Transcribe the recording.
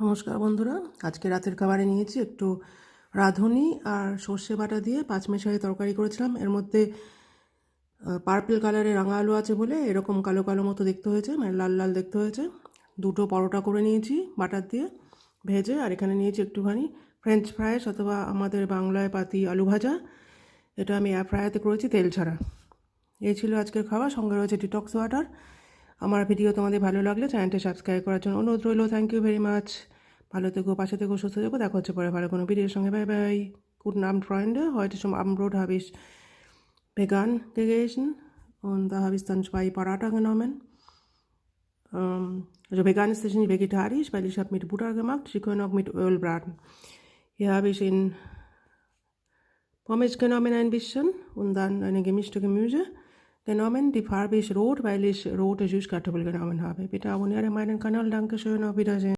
নমস্কার বন্ধুরা, আজকে রাতের খাবারে নিয়েছি একটু রাঁধুনি আর সর্ষে বাটা দিয়ে পাঁচমেশালি তরকারি করেছিলাম। এর মধ্যে পার্পল কালারের রাঙা আলু আছে বলে এরকম কালো কালো মতো দেখতে হয়েছে, মানে লাল লাল দেখতে হয়েছে। দুটো পরোটা করে নিয়েছি বাটার দিয়ে ভেজে, আর এখানে নিয়েছি একটুখানি ফ্রেঞ্চ ফ্রাইস অথবা আমাদের বাংলায় পাতি আলু ভাজা। এটা আমি এয়ার ফ্রায়াতে করেছি তেল ছাড়া। এই ছিল আজকের খাবার, সঙ্গে রয়েছে ডিটক্স ওয়াটার। আমার ভিডিও তোমাদের ভালো লাগলে চ্যানেলটি সাবস্ক্রাইব করার জন্য অনুরোধ রইল। Thank you very much. ভালো থেকো, পাশে থেকো, সুস্থ থেকো। দেখা হচ্ছে পরে ভালো কোনো ভিডিওর সঙ্গে। Bye bye. Guten Abend, Freunde. Heute zum Abendbrot habe ich vegan gegessen und da habe ich dann 2 Paratha genommen. Also vegan ist nicht vegetarisch, weil ich habe mit Butter gemacht. Sie können auch mit Öl braten. Hier habe ich in Pommes genommen ein bisschen und dann eine gemischte Gemüse genommen. Die Farbe ist rot, weil ich rote Süßkartoffel genommen habe. Bitte abonniere meinen Kanal. Dankeschön, auf Wiedersehen.